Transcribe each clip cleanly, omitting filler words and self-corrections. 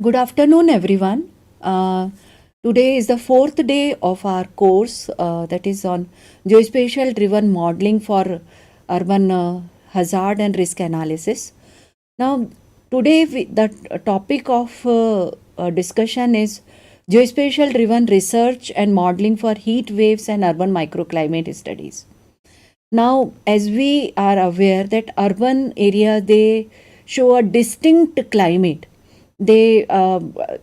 Good afternoon, everyone. Today is the fourth day of our course that is on geospatial driven modeling for urban hazard and risk analysis. Now, today the topic of discussion is geospatial driven research and modeling for heat waves and urban microclimate studies. Now, as we are aware that urban areas, they show a distinct climate. They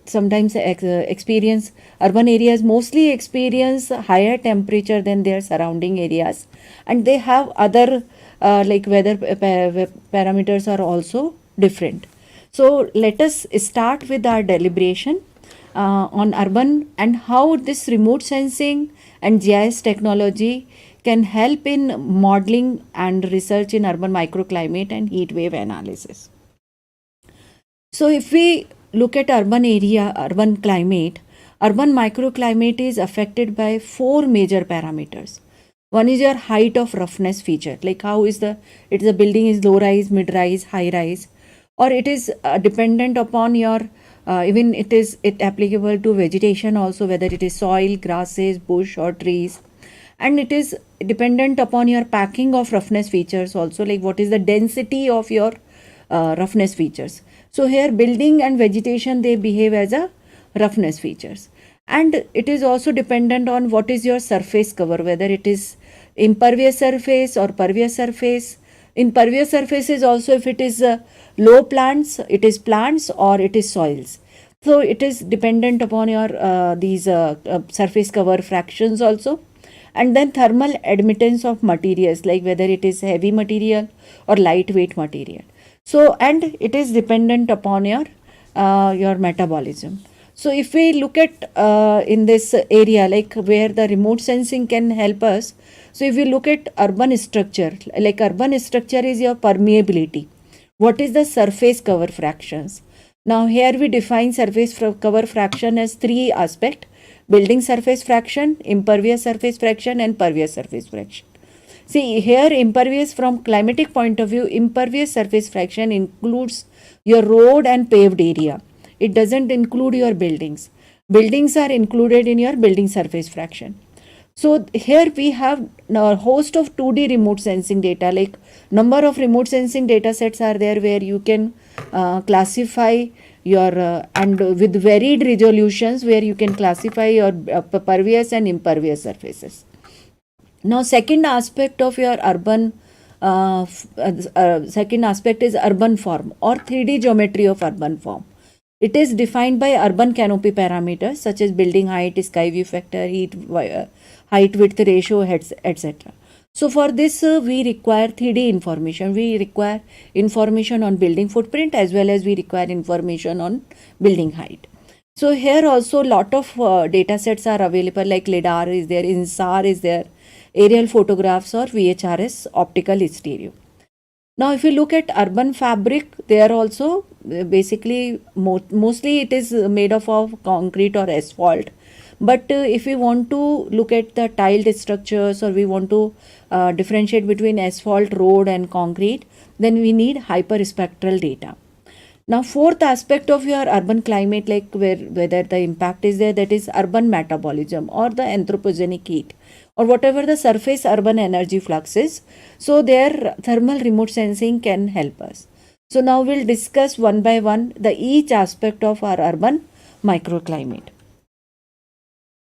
sometimes experience, urban areas mostly experience higher temperature than their surrounding areas, and they have other like weather parameters are also different. So let us start with our deliberation on urban and how this remote sensing and GIS technology can help in modeling and research in urban microclimate and heat wave analysis. So if we look at urban climate, urban microclimate is affected by four major parameters. One is your height of roughness feature, like how is the building is low rise, mid rise, high rise, or it is dependent upon your even it applicable to vegetation also, whether it is soil, grasses, bush or trees, and it is dependent upon your packing of roughness features also, like what is the density of your roughness features. So here building and vegetation, they behave as a roughness features, and it is also dependent on what is your surface cover, whether it is impervious surface or pervious surface. Impervious surface is also if it is low plants, it is plants or it is soils. So it is dependent upon your these surface cover fractions also. And then thermal admittance of materials, like whether it is heavy material or lightweight material. So and it is dependent upon your metabolism. So if we look at in this area, like where the remote sensing can help us, so if we look at urban structure, like urban structure is your permeability. What is the surface cover fractions? Now here we define surface cover fraction as three aspects: building surface fraction, impervious surface fraction and pervious surface fraction. See here, impervious from climatic point of view, impervious surface fraction includes your road and paved area. It doesn't include your buildings. Buildings are included in your building surface fraction. So here we have a host of 2D remote sensing data, like number of remote sensing data sets are there where you can classify your and with varied resolutions where you can classify your pervious and impervious surfaces. Now second aspect of your urban second aspect is urban form or 3D geometry of urban form. It is defined by urban canopy parameters such as building height, sky view factor, height width ratio, etc. So for this we require 3D information. We require information on building footprint as well as we require information on building height. So here also lot of data sets are available, like LIDAR is there, INSAR is there, aerial photographs or VHRS optical stereo. Now if you look at urban fabric, they are also basically mostly it is made of concrete or asphalt. But if we want to look at the tiled structures or we want to differentiate between asphalt, road and concrete, then we need hyperspectral data. Now fourth aspect of your urban climate, like whether the impact is there, that is urban metabolism or the anthropogenic heat or whatever the surface urban energy flux is. So their thermal remote sensing can help us. So now we'll discuss one by one the each aspect of our urban microclimate.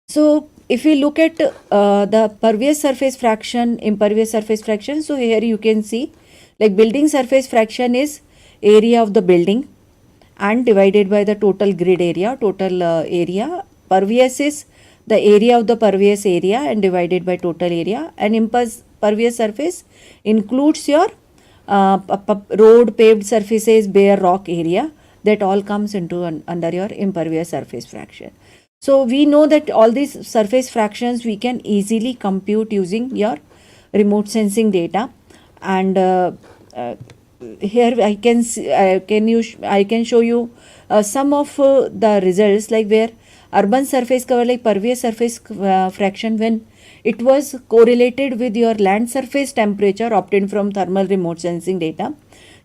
So if we look at the pervious surface fraction, impervious surface fraction, so here you can see like building surface fraction is area of the building and divided by the total grid area, total area. Pervious is the area of the pervious area and divided by total area, and impervious surface includes your road, paved surfaces, bare rock area, that all comes into under your impervious surface fraction. So we know that all these surface fractions we can easily compute using your remote sensing data, and here I can show you some of the results, like where urban surface cover, like pervious surface fraction, when it was correlated with your land surface temperature obtained from thermal remote sensing data,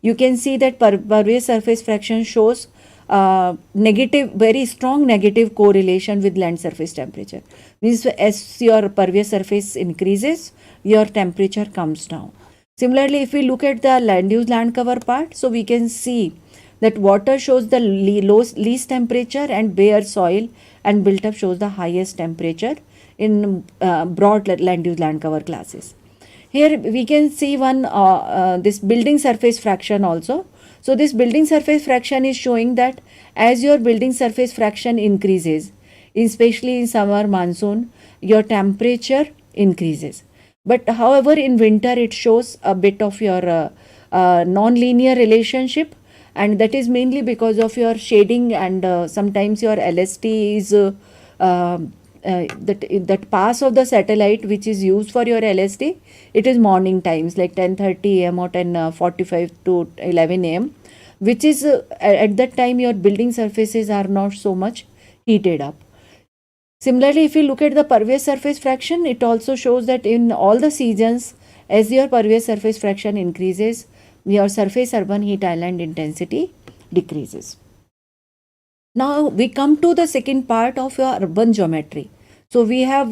you can see that pervious surface fraction shows negative, very strong negative correlation with land surface temperature. Means as your pervious surface increases, your temperature comes down. Similarly, if we look at the land use land cover part, so we can see that water shows the least temperature and bare soil and built up shows the highest temperature in broad land use land cover classes. Here we can see one this building surface fraction also. So this building surface fraction is showing that as your building surface fraction increases, especially in summer monsoon, your temperature increases. But however, in winter it shows a bit of your non-linear relationship, and that is mainly because of your shading, and sometimes your LST is that pass of the satellite which is used for your LST, it is morning times like 10:30 am or 10:45 to 11 am, which is at that time your building surfaces are not so much heated up. Similarly, if you look at the pervious surface fraction, it also shows that in all the seasons, as your pervious surface fraction increases, your surface urban heat island intensity decreases. Now we come to the second part of your urban geometry. So we have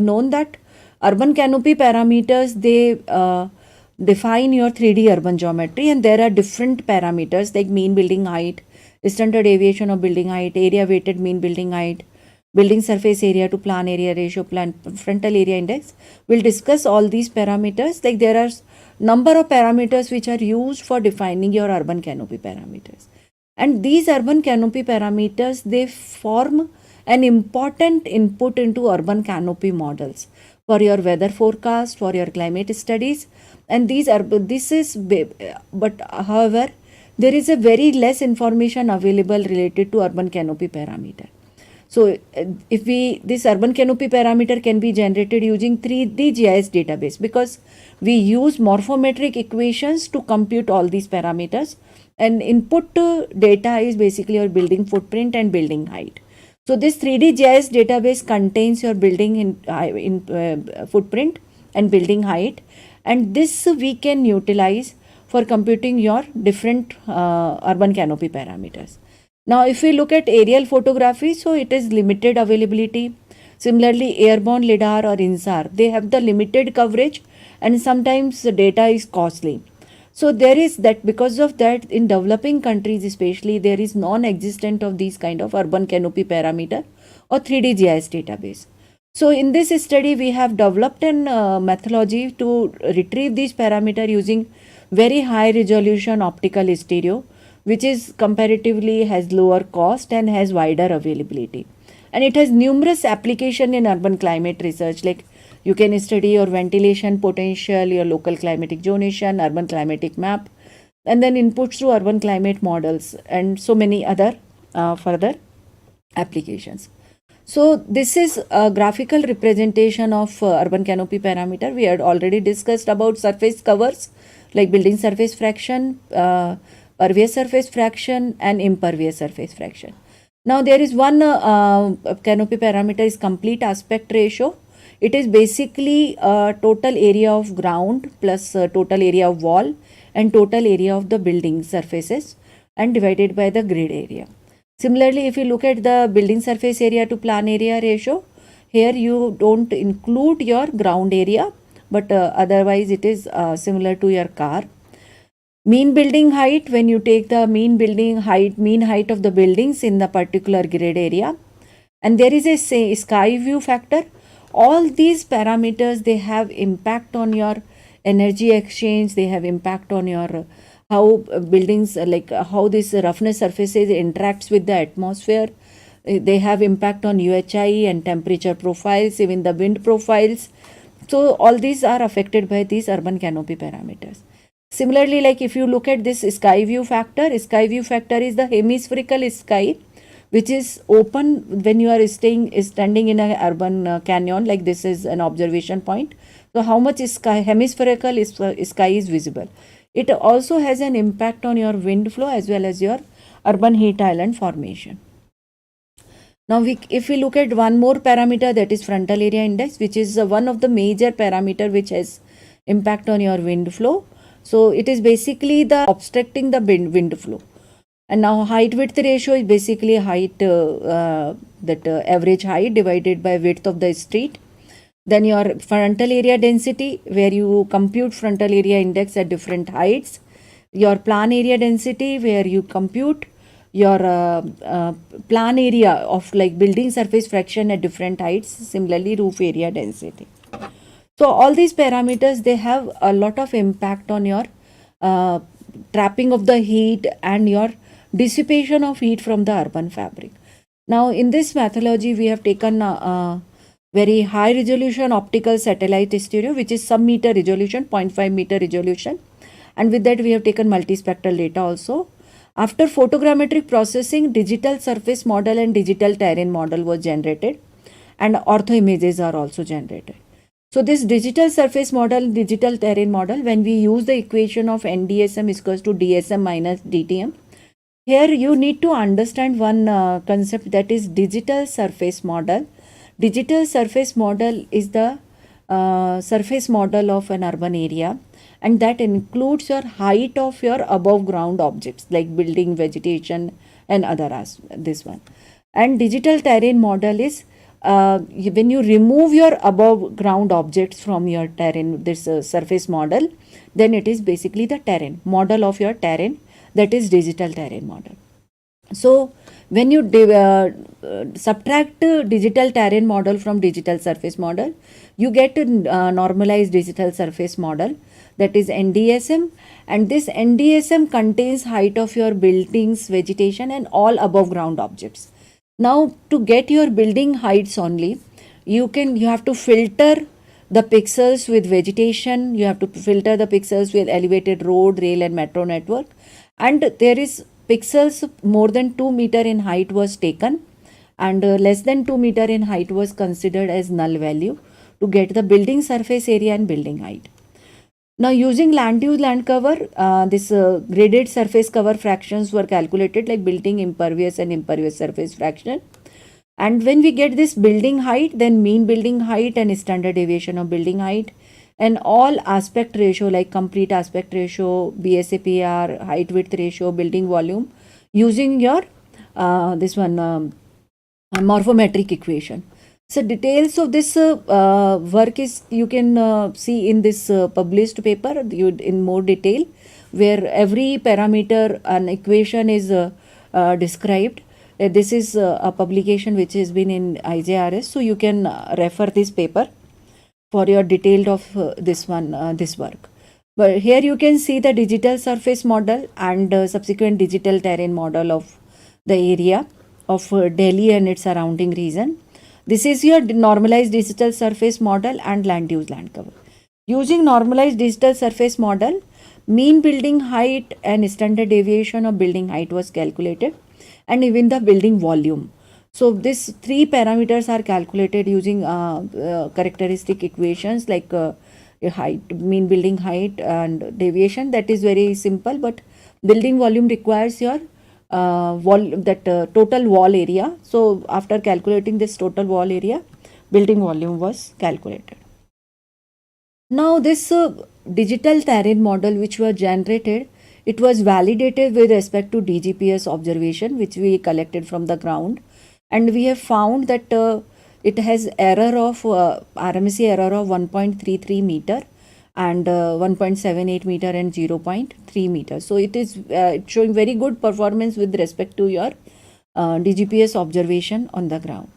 known that urban canopy parameters, they define your 3D urban geometry, and there are different parameters like mean building height, standard deviation of building height, area weighted mean building height, building surface area to plan area ratio, frontal area index. We'll discuss all these parameters. Like there are number of parameters which are used for defining your urban canopy parameters. And these urban canopy parameters, they form an important input into urban canopy models for your weather forecast, for your climate studies. And but however, there is a very less information available related to urban canopy parameter. So this urban canopy parameter can be generated using 3D GIS database, because we use morphometric equations to compute all these parameters, and input data is basically your building footprint and building height. So this 3D GIS database contains your building footprint and building height, and this we can utilize for computing your different urban canopy parameters. Now if we look at aerial photography, so it is limited availability. Similarly, airborne LiDAR or INSAR, they have the limited coverage, and sometimes the data is costly. So there is that, because of that, in developing countries especially, there is non-existent of these kind of urban canopy parameter or 3D GIS database. So in this study, we have developed an methodology to retrieve these parameter using very high resolution optical stereo, which is comparatively has lower cost and has wider availability. And it has numerous application in urban climate research, like you can study your ventilation potential, your local climatic zonation, urban climatic map, and then inputs through urban climate models, and so many other further applications. So this is a graphical representation of urban canopy parameter. We had already discussed about surface covers like building surface fraction, pervious surface fraction, and impervious surface fraction. Now there is one canopy parameter is complete aspect ratio. It is basically total area of ground plus total area of wall and total area of the building surfaces, and divided by the grid area. Similarly, if you look at the building surface area to plan area ratio, here you don't include your ground area, but otherwise it is similar to your car. Mean building height, when you take the mean height of the buildings in the particular grid area, and there is a sky view factor. All these parameters, they have impact on your energy exchange, they have impact on your how buildings, like how this roughness surfaces interacts with the atmosphere. They have impact on UHI and temperature profiles, even the wind profiles. So all these are affected by these urban canopy parameters. Similarly, like if you look at this sky view factor is the hemispherical sky, which is open when you are standing in a urban canyon, like this is an observation point. So how much hemispherical sky is visible. It also has an impact on your wind flow as well as your urban heat island formation. Now if we look at one more parameter, that is frontal area index, which is one of the major parameter which has impact on your wind flow. So it is basically the obstructing the wind flow. And now height width ratio is basically height, average height divided by width of the street. Then your frontal area density, where you compute frontal area index at different heights. Your plan area density, where you compute your plan area of like building surface fraction at different heights. Similarly, roof area density. So all these parameters, they have a lot of impact on your trapping of the heat and your dissipation of heat from the urban fabric. Now in this methodology, we have taken very high resolution optical satellite stereo, which is sub-meter resolution, 0.5 meter resolution. And with that, we have taken multispectral data also. After photogrammetric processing, digital surface model and digital terrain model was generated, and ortho images are also generated. So this digital surface model, digital terrain model, when we use the equation of NDSM is equals to DSM minus DTM, here you need to understand one concept, that is digital surface model. Digital surface model is the surface model of an urban area, and that includes your height of your above ground objects like building, vegetation and other this one. And digital terrain model is when you remove your above ground objects from your terrain, this surface model, then it is basically the terrain model of your terrain, that is digital terrain model. So when you subtract digital terrain model from digital surface model, you get a normalized digital surface model, that is NDSM, and this NDSM contains height of your buildings, vegetation and all above ground objects. Now to get your building heights only, you have to filter the pixels with vegetation, you have to filter the pixels with elevated road, rail and metro network, and there is pixels more than 2 meter in height was taken, and less than 2 meter in height was considered as null value to get the building surface area and building height. Now using land use land cover, this graded surface cover fractions were calculated, like building impervious and impervious surface fraction. And when we get this building height, then mean building height and standard deviation of building height, and all aspect ratio like complete aspect ratio, BSAPR, height width ratio, building volume, using your this one morphometric equation. So details of this work is you can see in this published paper in more detail, where every parameter and equation is described. This is a publication which has been in IIRS, so you can refer this paper for your detailed of this work. But here you can see the digital surface model and subsequent digital terrain model of the area of Delhi and its surrounding region. This is your normalized digital surface model and land use land cover. Using normalized digital surface model, mean building height and standard deviation of building height was calculated, and even the building volume. So these three parameters are calculated using characteristic equations like height, mean building height and deviation. That is very simple, but building volume requires your total wall area. So after calculating this total wall area, building volume was calculated. Now this digital terrain model which was generated, it was validated with respect to DGPS observation which we collected from the ground, and we have found that it has error of RMSE error of 1.33 meter and 1.78 meter and 0.3 meter. So it is showing very good performance with respect to your DGPS observation on the ground.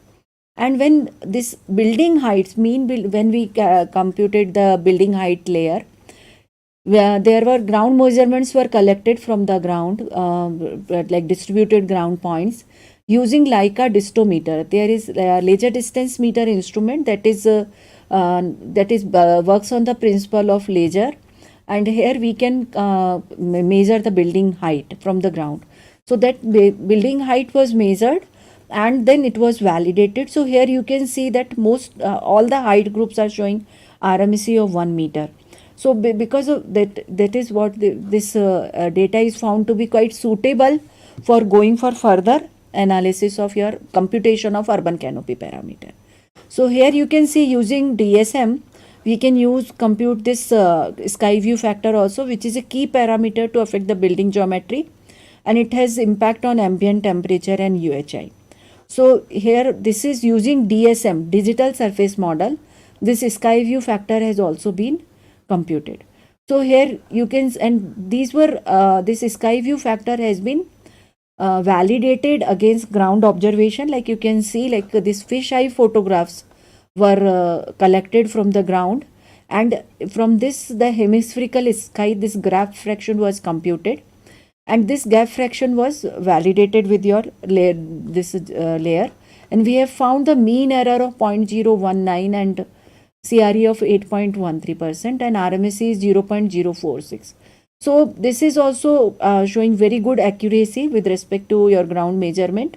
And when this building heights when we computed the building height layer, there were ground measurements were collected from the ground, like distributed ground points, using Leica distometer. There is a laser distance meter instrument that is works on the principle of laser, and here we can measure the building height from the ground. So that building height was measured and then it was validated. So here you can see that most all the height groups are showing RMSE of 1 meter. So because of that is what this data is found to be quite suitable for going for further analysis of your computation of urban canopy parameter. So here you can see using DSM, we can compute this sky view factor also, which is a key parameter to affect the building geometry. and it has impact on ambient temperature and UHI. So here this is using DSM, digital surface model. This sky view factor has also been computed. So here you can, and these were this sky view factor has been validated against ground observation. Like you can see, like this fisheye photographs were collected from the ground, and from this the hemispherical sky, this gap fraction was computed, and this gap fraction was validated with your layer, this layer, and we have found the mean error of 0.019 and CRE of 8.13% and RMSE is 0.046. So this is also showing very good accuracy with respect to your ground measurement.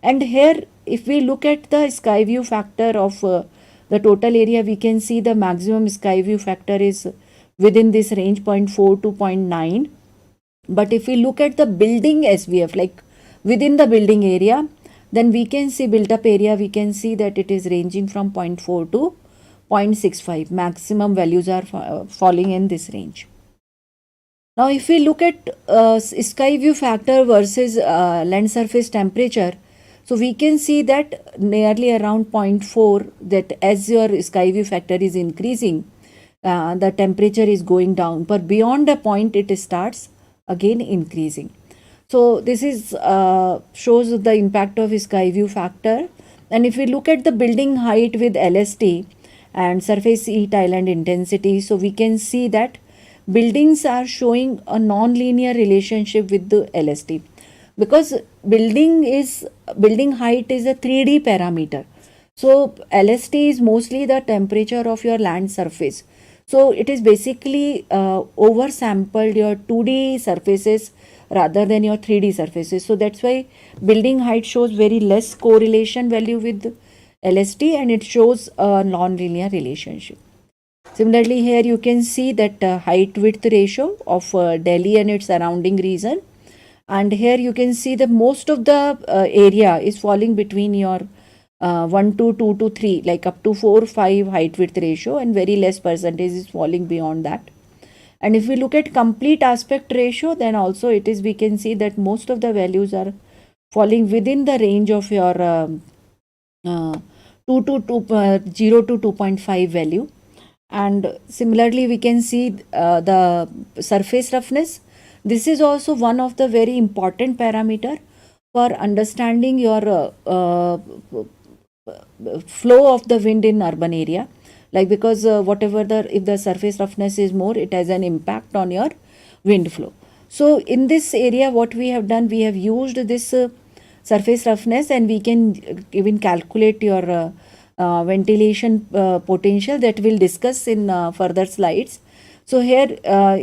And here if we look at the sky view factor of the total area, we can see the maximum sky view factor is within this range 0.4 to 0.9. But if we look at the building SVF, like within the building area, then we can see built up area, we can see that it is ranging from 0.4 to 0.65. Maximum values are falling in this range. Now if we look at sky view factor versus land surface temperature, so we can see that nearly around 0.4, that as your sky view factor is increasing, the temperature is going down, but beyond a point it starts again increasing. So this is shows the impact of sky view factor. And if we look at the building height with LST and surface heat island intensity, so we can see that buildings are showing a non-linear relationship with the LST, because building height is a 3D parameter. So LST is mostly the temperature of your land surface. So it is basically oversampled your 2D surfaces rather than your 3D surfaces. So that's why building height shows very less correlation value with LST, and it shows a non-linear relationship. Similarly, here you can see that height width ratio of Delhi and its surrounding region, and here you can see that most of the area is falling between your 1 to 2 to 3, like up to 4 5 height width ratio, and very less percentage is falling beyond that. And if we look at complete aspect ratio, then also it is, we can see that most of the values are falling within the range of your 0 to 2.5 value. And similarly we can see the surface roughness. This is also one of the very important parameter for understanding your flow of the wind in urban area, like because whatever if the surface roughness is more, it has an impact on your wind flow. So in this area what we have done, we have used this surface roughness, and we can even calculate your ventilation potential that we'll discuss in further slides. So here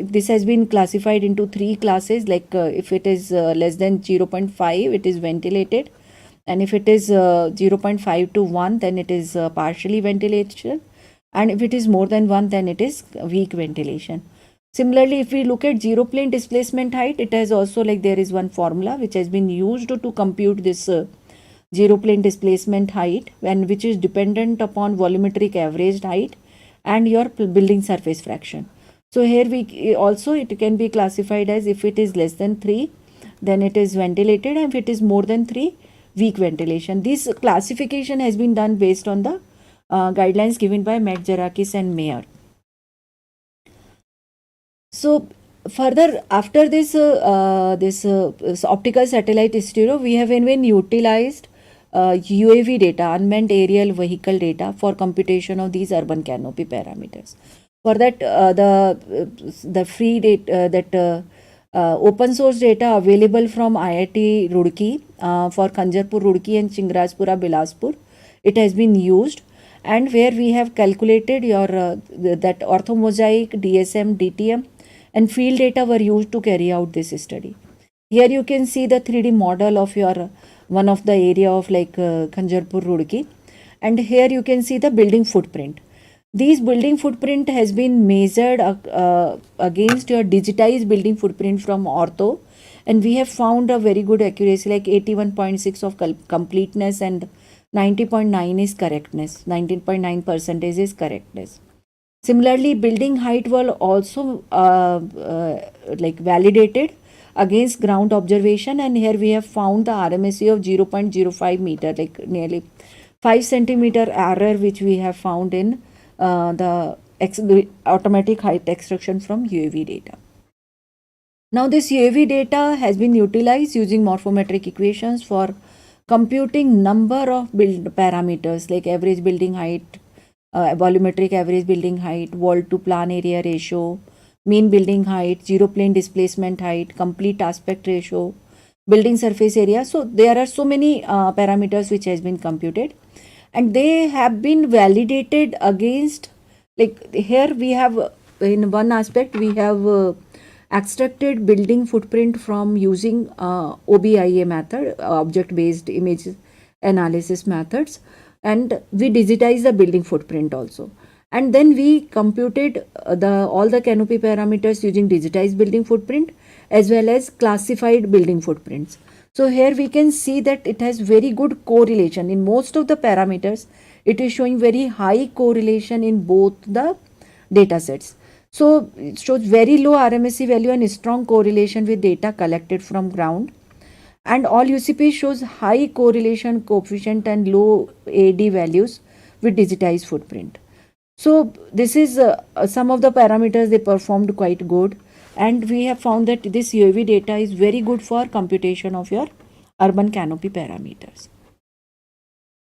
this has been classified into 3 classes, like if it is less than 0.5, it is ventilated, and if it is 0.5 to 1, then it is partially ventilation, and if it is more than 1, then it is weak ventilation. Similarly, if we look at zero plane displacement height, it has also, like there is one formula which has been used to compute this zero plane displacement height, and which is dependent upon volumetric averaged height and your building surface fraction. So here we also, it can be classified as, if it is less than 3, then it is ventilated, and if it is more than 3, weak ventilation. This classification has been done based on the guidelines given by Metzarakis and Mayer. So further, after this optical satellite stereo, we have even utilized UAV data, unmanned aerial vehicle data, for computation of these urban canopy parameters. For that, the free data, open source data available from IIT Roorkee for Khanjarpur Roorkee and Chingrajpura Bilaspur, it has been used, and where we have calculated your that orthomosaic, DSM, DTM and field data were used to carry out this study. Here you can see the 3D model of your one of the area of like Khanjarpur Roorkee, and here you can see the building footprint. These building footprint has been measured against your digitized building footprint from ortho, and we have found a very good accuracy, like 81.6 of completeness and 90.9 is correctness, 19.9% is correctness. Similarly, building height were also like validated against ground observation, and here we have found the RMSE of 0.05 meter, like nearly 5 centimeter error, which we have found in the automatic height extraction from UAV data. Now this UAV data has been utilized using morphometric equations for computing number of parameters like average building height, volumetric average building height, wall to plan area ratio, mean building height, zero plane displacement height, complete aspect ratio, building surface area. So there are so many parameters which has been computed, and they have been validated against, like here we have in one aspect we have extracted building footprint from using OBIA method, object based image analysis methods, and we digitize the building footprint also, and then we computed all the canopy parameters using digitized building footprint as well as classified building footprints. So here we can see that it has very good correlation in most of the parameters. It is showing very high correlation in both the data sets. So it shows very low RMSE value and strong correlation with data collected from ground, and all UCP shows high correlation coefficient and low AD values with digitized footprint. So this is some of the parameters they performed quite good, and we have found that this UAV data is very good for computation of your urban canopy parameters.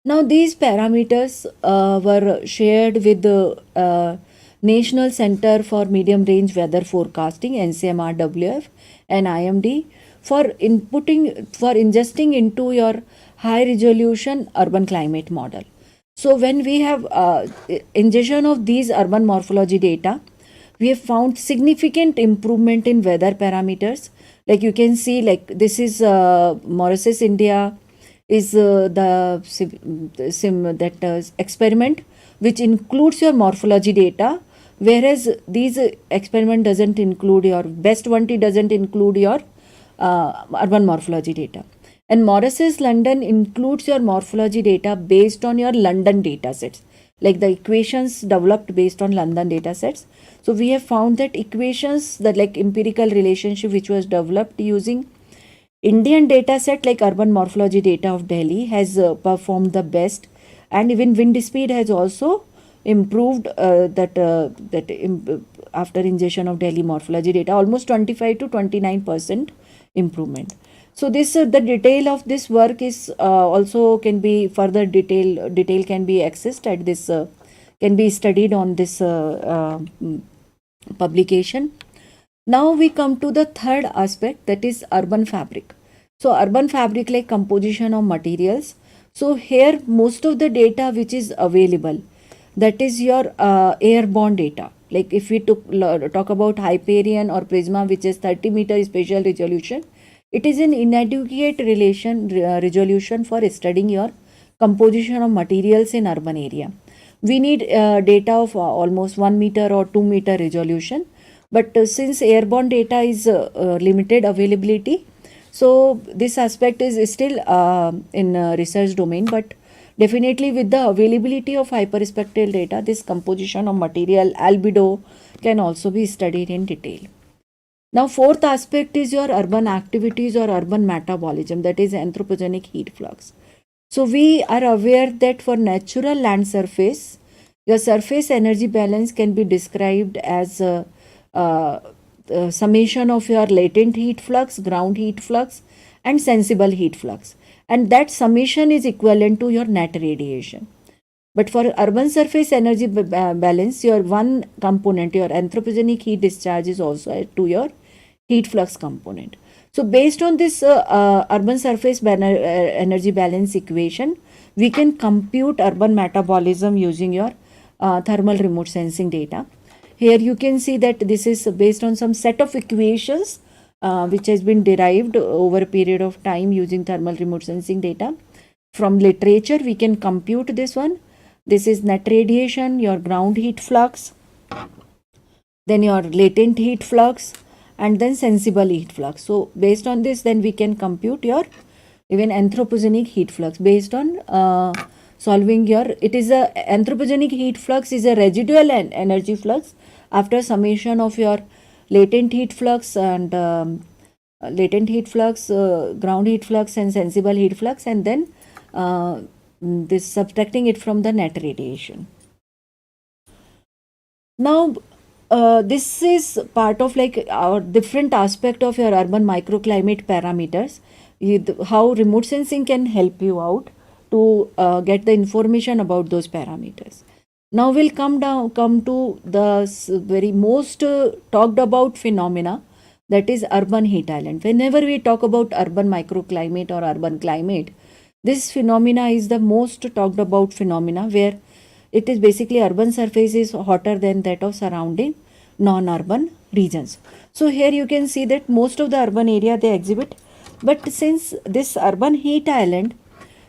Now these parameters were shared with the National Center for Medium Range Weather Forecasting, NCMRWF, and IMD for ingesting into your high resolution urban climate model. So when we have ingestion of these urban morphology data, we have found significant improvement in weather parameters. Like you can see, like this is Mauritius, India is the experiment which includes your morphology data, whereas these experiment doesn't include your best 20 doesn't include your urban morphology data. And Mauritius London includes your morphology data based on your London data sets, like the equations developed based on London data sets. So we have found that equations, that like empirical relationship which was developed using Indian data set like urban morphology data of Delhi has performed the best, and even wind speed has also improved after ingestion of Delhi morphology data, almost 25 to 29% improvement. So this the detail of this work is also can be further detail can be accessed at this can be studied on this publication. Now we come to the third aspect, that is urban fabric. So urban fabric like composition of materials. So here most of the data which is available, that is your airborne data. Like if we talk about Hyperion or Prisma, which is 30 meter spatial resolution, it is an inadequate resolution for studying your composition of materials in urban area. We need data of almost 1 meter or 2 meter resolution, but since airborne data is limited availability, so this aspect is still in research domain, but definitely with the availability of hyperspectral data, this composition of material albedo can also be studied in detail. Now fourth aspect is your urban activities or urban metabolism, that is anthropogenic heat flux. So we are aware that for natural land surface, your surface energy balance can be described as a summation of your latent heat flux, ground heat flux, and sensible heat flux, and that summation is equivalent to your net radiation. But for urban surface energy balance, your one component, your anthropogenic heat discharge, is also to your heat flux component. So based on this urban surface energy balance equation, we can compute urban metabolism using your thermal remote sensing data. Here you can see that this is based on some set of equations which has been derived over a period of time using thermal remote sensing data. From literature, we can compute this one. This is net radiation, your ground heat flux, then your latent heat flux, and then sensible heat flux. So based on this, then we can compute your even anthropogenic heat flux based on solving your, it is a anthropogenic heat flux is a residual energy flux after summation of your latent heat flux and latent heat flux, ground heat flux, and sensible heat flux, and then this subtracting it from the net radiation. Now, this is part of like our different aspect of your urban microclimate parameters. How remote sensing can help you out to get the information about those parameters. Now we'll come to the very most talked about phenomena, that is urban heat island. Whenever we talk about urban microclimate or urban climate, this phenomena is the most talked about phenomena, where it is basically urban surface is hotter than that of surrounding non-urban regions. So here you can see that most of the urban area they exhibit, but since this urban heat island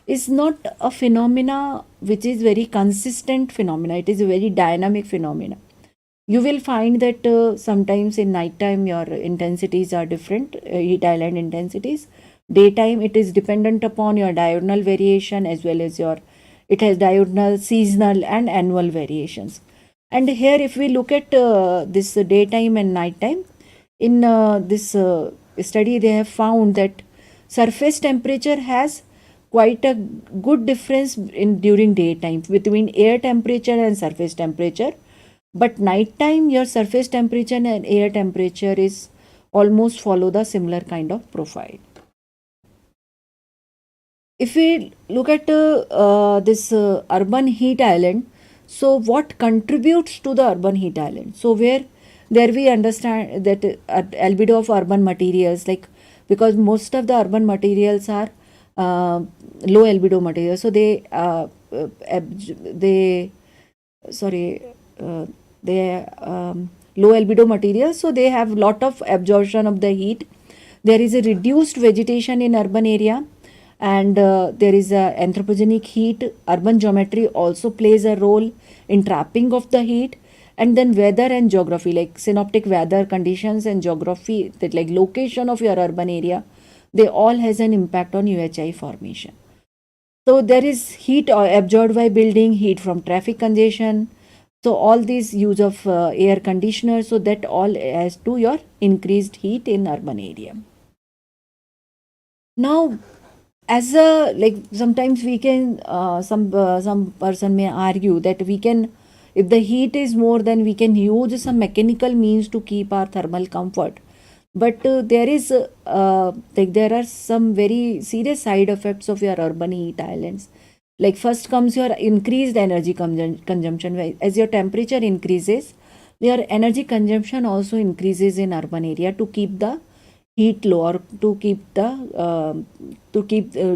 is not a phenomena which is very consistent phenomena, it is a very dynamic phenomena. You will find that sometimes in night time your intensities are different, heat island intensities. Daytime it is dependent upon your diurnal variation, as well as your, it has diurnal, seasonal and annual variations. And here if we look at this daytime and nighttime, in this study they have found that surface temperature has quite a good difference in during daytime between air temperature and surface temperature, but nighttime your surface temperature and air temperature is almost follow the similar kind of profile. If we look at this urban heat island, so what contributes to the urban heat island? So where there we understand that albedo of urban materials, like because most of the urban materials are low albedo materials, so they low albedo materials, so they have lot of absorption of the heat. There is a reduced vegetation in urban area, and there is a anthropogenic heat. Urban geometry also plays a role in trapping of the heat. And then weather and geography, like synoptic weather conditions and geography, that like location of your urban area, they all has an impact on UHI formation. So there is heat absorbed by building, heat from traffic congestion, so all these use of air conditioner, so that all adds to your increased heat in urban area. Now, as a like sometimes we can some person may argue that we can, if the heat is more, then we can use some mechanical means to keep our thermal comfort. But there is like there are some very serious side effects of your urban heat islands. Like first comes your increased energy consumption. As your temperature increases, your energy consumption also increases in urban area to keep the heat low, or to keep the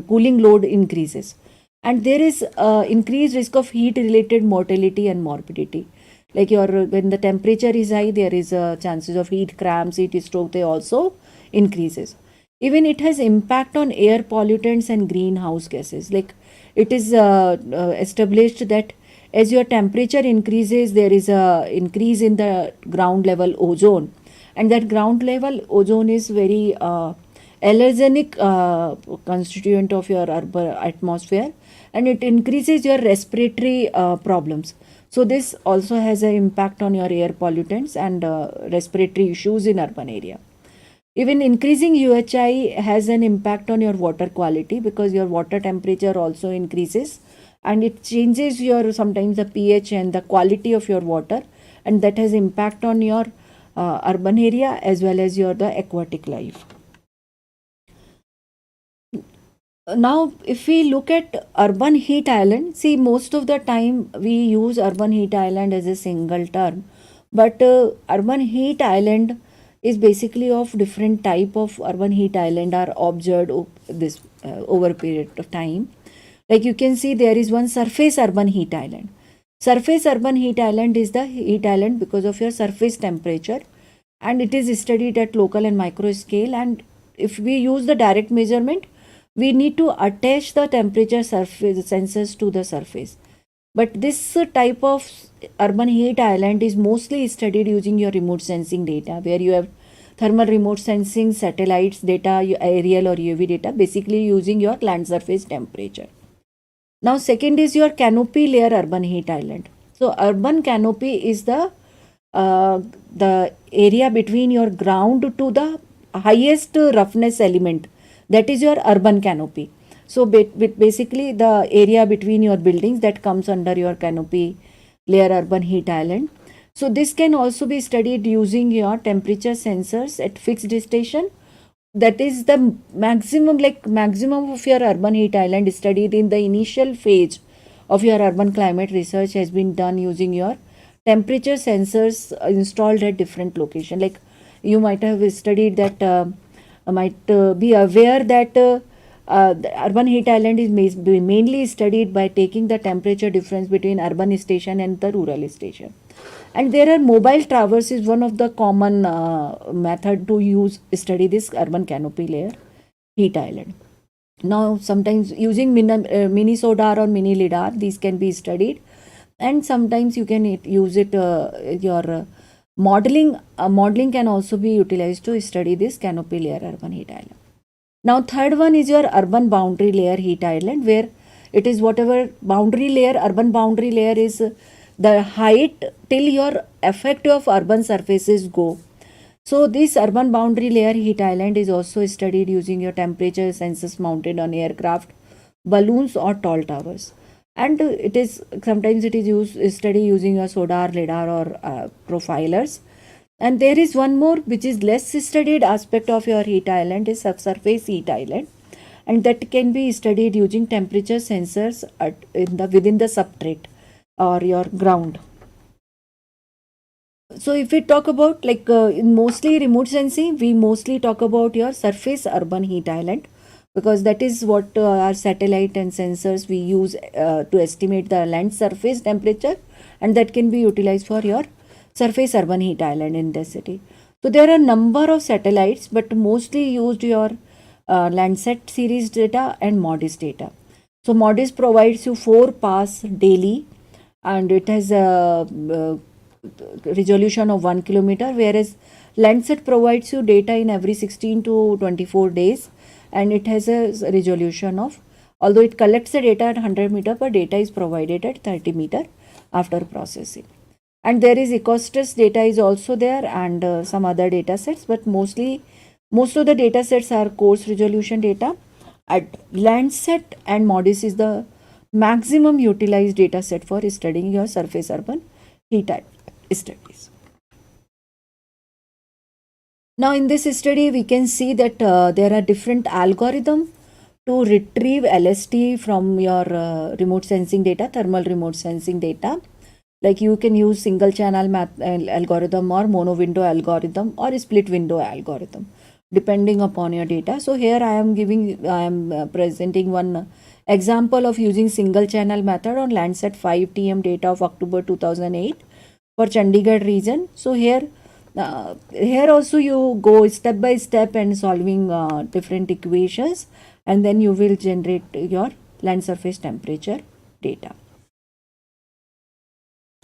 cooling load increases. And there is increased risk of heat related mortality and morbidity. Like when the temperature is high, there is chances of heat cramps, heat stroke, they also increases. Even it has impact on air pollutants and greenhouse gases. Like it is established that as your temperature increases, there is a increase in the ground level ozone, and that ground level ozone is very allergenic constituent of your urban atmosphere, and it increases your respiratory problems. So this also has an impact on your air pollutants and respiratory issues in urban area. Even increasing UHI has an impact on your water quality, because your water temperature also increases, and it changes your sometimes the pH and the quality of your water, and that has impact on your urban area as well as your the aquatic life. Now, if we look at urban heat island, see most of the time we use urban heat island as a single term, but urban heat island is basically of different type of urban heat island are observed this over a period of time. Like you can see there is one surface urban heat island. Surface urban heat island is the heat island because of your surface temperature, and it is studied at local and micro scale. And if we use the direct measurement, we need to attach the temperature surface sensors to the surface. But this type of urban heat island is mostly studied using your remote sensing data, where you have thermal remote sensing, satellites data, aerial or UV data, basically using your land surface temperature. Now, second is your canopy layer urban heat island. So, urban canopy is the area between your ground to the highest roughness element, that is your urban canopy. So basically the area between your buildings that comes under your canopy layer urban heat island. So this can also be studied using your temperature sensors at fixed station. That is the maximum of your urban heat island is studied in the initial phase of your urban climate research has been done using your temperature sensors installed at different location. Like you might have studied that might be aware that the urban heat island is mainly studied by taking the temperature difference between urban station and the rural station. And there are mobile towers is one of the common method to use study this urban canopy layer heat island. Now sometimes using mini SODAR or mini LIDAR, these can be studied, and sometimes you can use it your modeling can also be utilized to study this canopy layer urban heat island. Now third one is your urban boundary layer heat island, where it is whatever boundary layer, urban boundary layer is the height till your effect of urban surfaces go. So this urban boundary layer heat island is also studied using your temperature sensors mounted on aircraft, balloons or tall towers. And it is sometimes it is used study using a SODAR, LIDAR or profilers. And there is one more which is less studied aspect of your heat island is subsurface heat island, and that can be studied using temperature sensors within the substrate or your ground. So if we talk about in mostly remote sensing, we mostly talk about your surface urban heat island, because that is what our satellite and sensors we use to estimate the land surface temperature, and that can be utilized for your surface urban heat island in the city. So there are a number of satellites, but mostly used your Landsat series data and MODIS data. So MODIS provides you 4 pass daily, and it has a resolution of 1 kilometer, whereas Landsat provides you data in every 16 to 24 days, and it has a resolution of, although it collects the data at 100 meter, but data is provided at 30 meter after processing. And there is Ecostas data is also there, and some other data sets, but most of the data sets are coarse resolution data. At Landsat and MODIS is the maximum utilized data set for studying your surface urban heat studies. Now in this study we can see that there are different algorithms to retrieve LST from your remote sensing data, thermal remote sensing data. Like you can use single channel algorithm or mono window algorithm or split window algorithm depending upon your data. So here I am presenting one example of using single channel method on Landsat 5 TM data of October 2008 for Chandigarh region. So here also you go step by step and solving different equations, and then you will generate your land surface temperature data.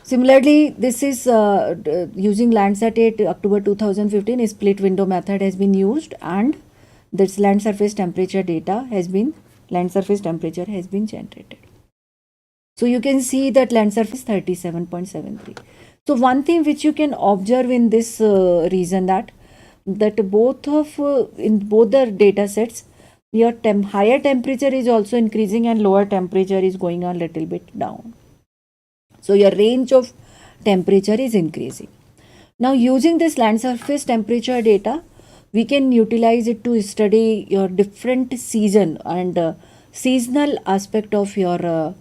Similarly, this is using Landsat 8 October 2015, a split window method has been used, and this land surface temperature generated. So you can see that land surface 37.73. So one thing which you can observe in this reason that in both the data sets, your higher temperature is also increasing and lower temperature is going a little bit down. So your range of temperature is increasing. Now using this land surface temperature data, we can utilize it to study your different season and seasonal aspect of your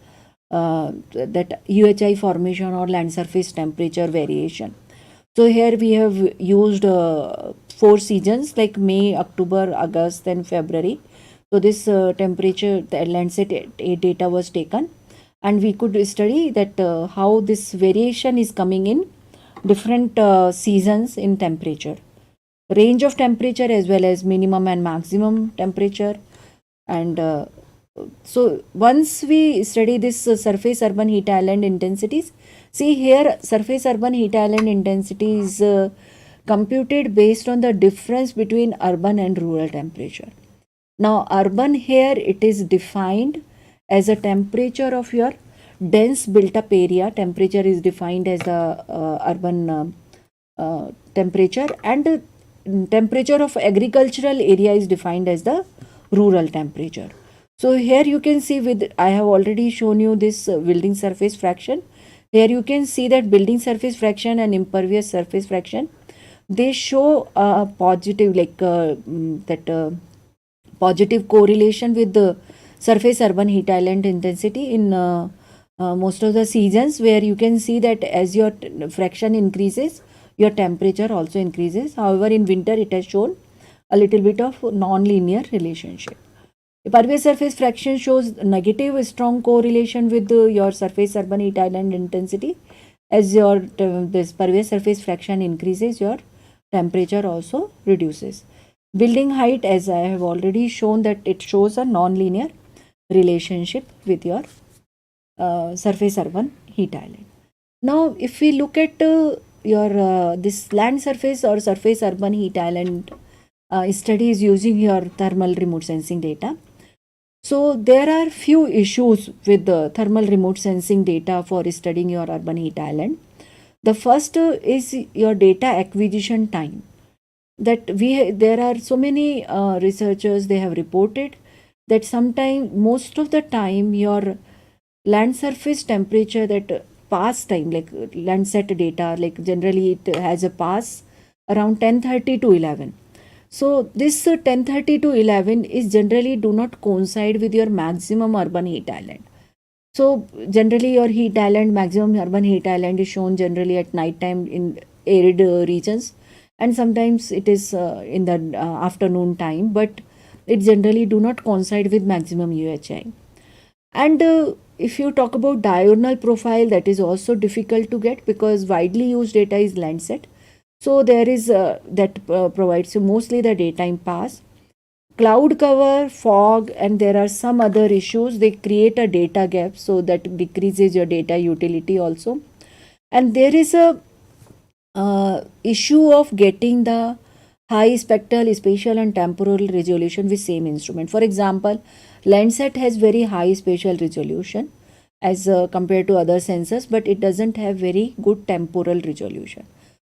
that UHI formation or land surface temperature variation. So here we have used 4 seasons like May, October, August and February. So this temperature, the Landsat data was taken, and we could study that how this variation is coming in different seasons in temperature, range of temperature as well as minimum and maximum temperature. And so once we study this surface urban heat island intensities, see here surface urban heat island intensity is computed based on the difference between urban and rural temperature. Now urban here it is defined as a temperature of your dense built up area. Temperature is defined as the urban temperature, and temperature of agricultural area is defined as the rural temperature. So here you can see, with I have already shown you this building surface fraction. Here you can see that building surface fraction and impervious surface fraction, they show a positive, positive correlation with the surface urban heat island intensity in most of the seasons, where you can see that as your fraction increases, your temperature also increases. However, in winter it has shown a little bit of non-linear relationship. Pervious surface fraction shows negative strong correlation with your surface urban heat island intensity. As your this pervious surface fraction increases, your temperature also reduces. Building height, as I have already shown, that it shows a non-linear relationship with your surface urban heat island. Now, if we look at your this land surface or surface urban heat island studies using your thermal remote sensing data. So there are few issues with the thermal remote sensing data for studying your urban heat island. The first is your data acquisition time. That there are so many researchers, they have reported that most of the time your land surface temperature, that pass time, like Landsat data, like generally it has a pass around 10:30 to 11. So this 10:30 to 11 is generally do not coincide with your maximum urban heat island. So generally your heat island, maximum urban heat island is shown generally at night time in arid regions, and sometimes it is in the afternoon time, but it generally do not coincide with maximum UHI. And if you talk about diurnal profile, that is also difficult to get because widely used data is Landsat. So there is that provides you mostly the daytime pass. Cloud cover, fog, and there are some other issues. They create a data gap, so that decreases your data utility also. And there is a issue of getting the high spectral, spatial, and temporal resolution with same instrument. For example, Landsat has very high spatial resolution as compared to other sensors, but it doesn't have very good temporal resolution.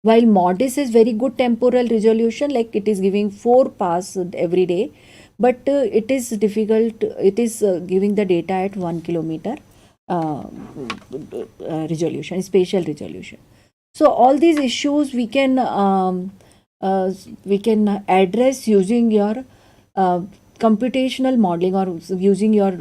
While MODIS has very good temporal resolution, like it is giving 4 pass every day, but it is difficult, it is giving the data at 1 kilometer resolution, spatial resolution. So all these issues we can address using your computational modeling, or using your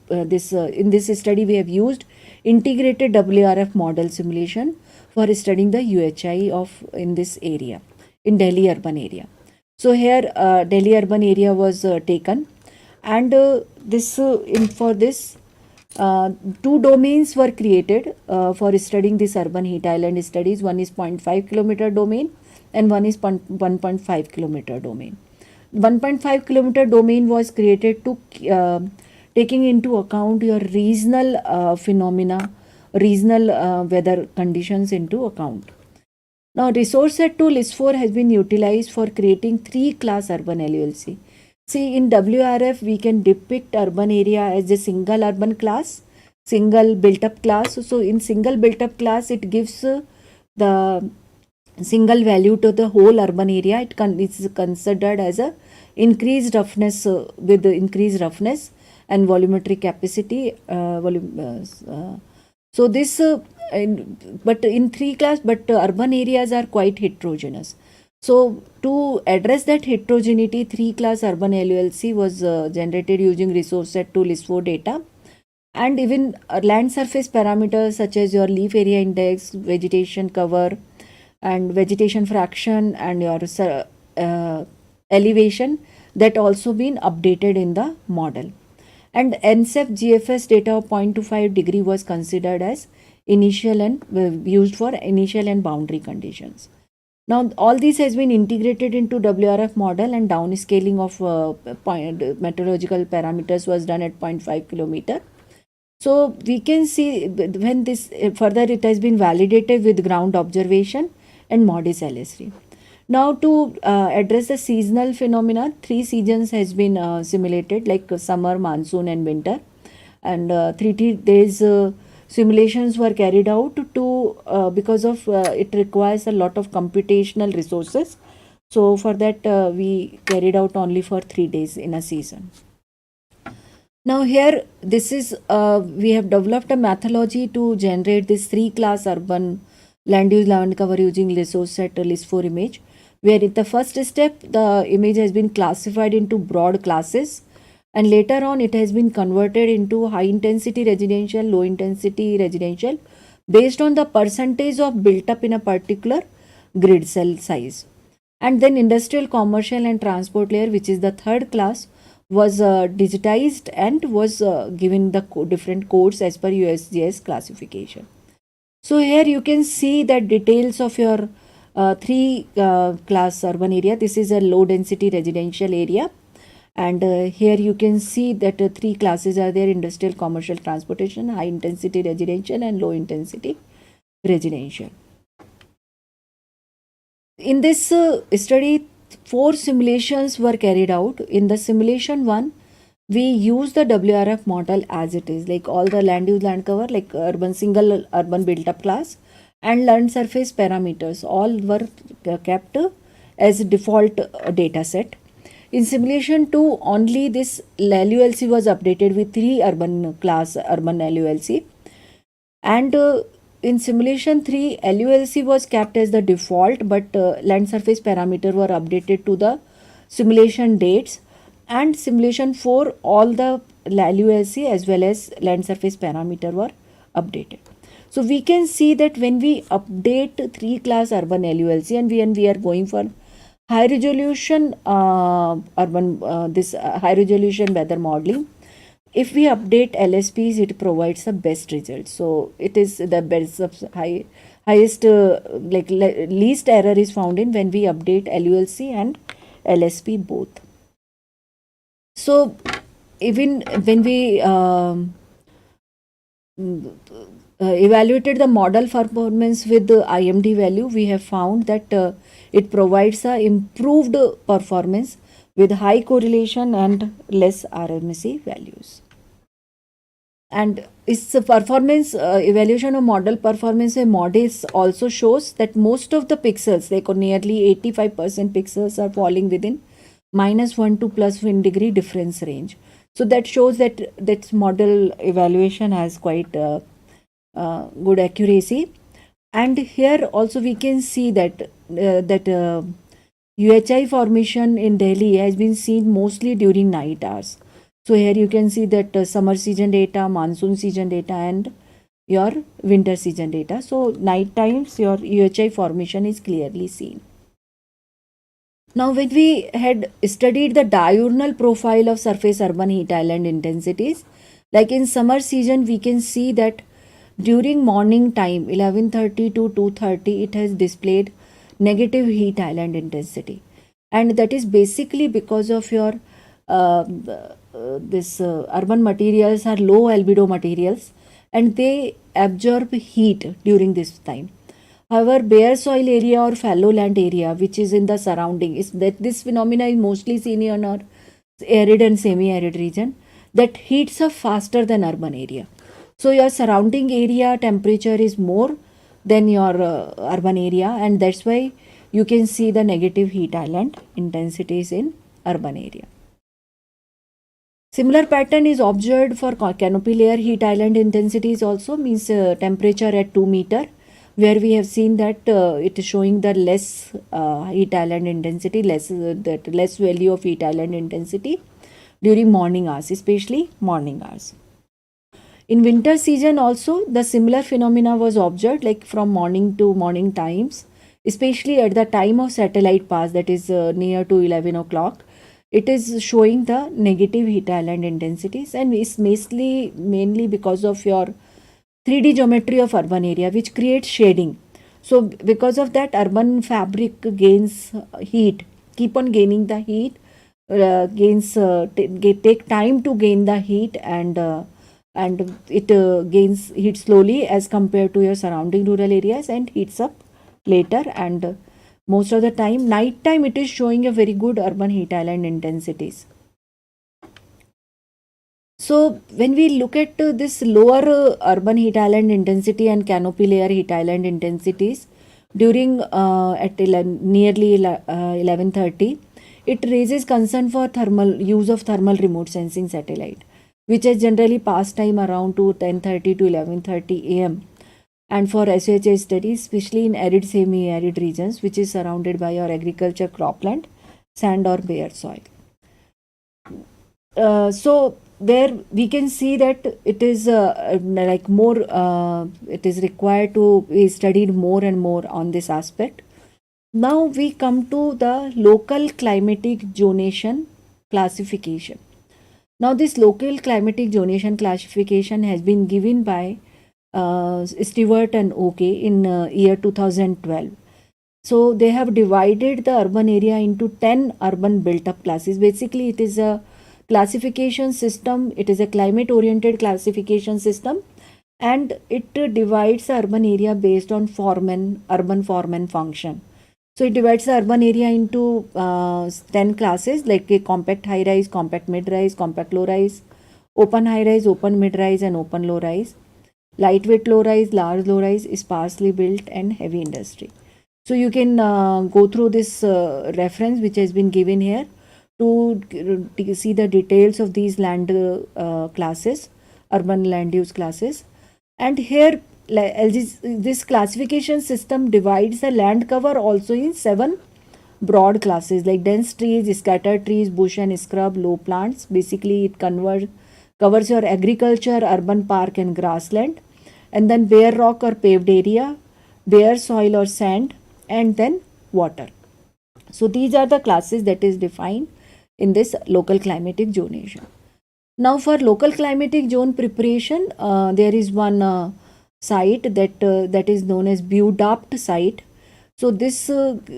in this study we have used integrated WRF model simulation for studying the UHI of in this area, in Delhi urban area. So here Delhi urban area was taken, and for this 2 domains were created for studying this urban heat island studies. One is 0.5 kilometer domain and one is 1.5 kilometer domain. 1.5 kilometer domain was created to taking into account your regional phenomena, regional weather conditions into account. Now, resource set to LIS4 has been utilized for creating 3-class urban LULC. See, in WRF, we can depict urban area as a single urban class, single built-up class. So, in single built-up class, it gives the single value to the whole urban area. It is considered as a increased roughness with the increased roughness and volumetric capacity. So this, but in 3-class, but urban areas are quite heterogeneous. So to address that heterogeneity, 3-class urban LULC was generated using resource set to LIS4 data. And even land surface parameters such as your leaf area index, vegetation cover, and vegetation fraction, and your elevation, that also been updated in the model. And NCEP GFS data of 0.25 degree was considered as initial and used for initial and boundary conditions. Now all this has been integrated into WRF model, and downscaling of meteorological parameters was done at 0.5 kilometer. So we can see when this further it has been validated with ground observation and MODIS LS3. Now to address the seasonal phenomena, 3 seasons has been simulated, like summer, monsoon and winter, and 3 days simulations were carried out to because of it requires a lot of computational resources. So for that we carried out only for 3 days in a season. Now here this is we have developed a methodology to generate this 3-class urban land use land cover using resource set list 4 image, where in the first step the image has been classified into broad classes, and later on it has been converted into high intensity residential, low intensity residential based on the percentage of built up in a particular grid cell size. And then industrial, commercial and transport layer, which is the third class, was digitized and was given the different codes as per USGS classification. So here you can see the details of your 3 class urban area. This is a low density residential area, and here you can see that 3 classes are there: industrial, commercial, transportation, high intensity residential and low intensity residential. In this study, 4 simulations were carried out. In the simulation 1, we use the WRF model as it is, like all the land use land cover, like urban single urban built up class and land surface parameters, all were kept as default data set. In simulation 2, only this LULC was updated with 3 urban class urban LULC, and in simulation 3, LULC was kept as the default, but land surface parameter were updated to the simulation dates, and simulation 4, all the LULC as well as land surface parameter were updated. So we can see that when we update 3-class urban LULC and when we are going for high resolution urban high resolution weather modeling, if we update LSPs, it provides the best results. So it is the best of highest least error is found in when we update LULC and LSP both. So even when we evaluated the model performance with the IMD value, we have found that it provides a improved performance with high correlation and less RMSE values. And its performance evaluation of model performance in MODIS also shows that most of the pixels, like nearly 85% pixels, are falling within -1 to +1 degree difference range. So that shows that that model evaluation has quite good accuracy. And here also we can see that UHI formation in Delhi has been seen mostly during night hours. So here you can see that summer season data, monsoon season data and your winter season data. So night times your UHI formation is clearly seen. Now when we had studied the diurnal profile of surface urban heat island intensities, like in summer season we can see that during morning time 11:30 to 2:30 it has displayed negative heat island intensity, and that is basically because of your urban materials are low albedo materials and they absorb heat during this time. However, bare soil area or fallow land area which is in the surrounding, is that this phenomena is mostly seen in our arid and semi-arid region, that heats up faster than urban area. So your surrounding area temperature is more than your urban area, and that's why you can see the negative heat island intensities in urban area. Similar pattern is observed for canopy layer heat island intensities also, means temperature at 2 meter, where we have seen that it is showing the less heat island intensity, less value of heat island intensity during morning hours, especially morning hours. In winter season also the similar phenomena was observed, like from morning to morning times, especially at the time of satellite pass, that is near to 11 o'clock. It is showing the negative heat island intensities, and it's mainly because of your 3D geometry of urban area which creates shading. So because of that, urban fabric gains heat, keep on gaining the heat, take time to gain the heat, and it gains heat slowly as compared to your surrounding rural areas and heats up later, and most of the time night time it is showing a very good urban heat island intensities. So when we look at this lower urban heat island intensity and canopy layer heat island intensities, during nearly 11:30, it raises concern for use of thermal remote sensing satellite, which is generally past time around to 10:30 to 11:30 a.m. and for SHA studies, especially in arid semi-arid regions, which is surrounded by your agriculture cropland, sand or bare soil. So there we can see that it is like more, it is required to be studied more and more on this aspect. Now we come to the local climatic zonation classification. Now this local climatic zonation classification has been given by Stewart and OK in year 2012. So they have divided the urban area into 10 urban built up classes. Basically it is a classification system, it is a climate oriented classification system, and it divides the urban area based on urban form and function. So it divides the urban area into 10 classes like a compact high rise, compact mid rise, compact low rise, open high rise, open mid rise and open low rise, lightweight low rise, large low rise, sparsely built and heavy industry. So you can go through this reference which has been given here to see the details of these land classes, urban land use classes. And here this classification system divides the land cover also in 7 broad classes like dense trees, scattered trees, bush and scrub, low plants. Basically it covers your agriculture, urban park and grassland, and then bare rock or paved area, bare soil or sand, and then water. So these are the classes that is defined in this local climatic zonation. Now for local climatic zone preparation, there is one site that is known as BUDAPT site. So this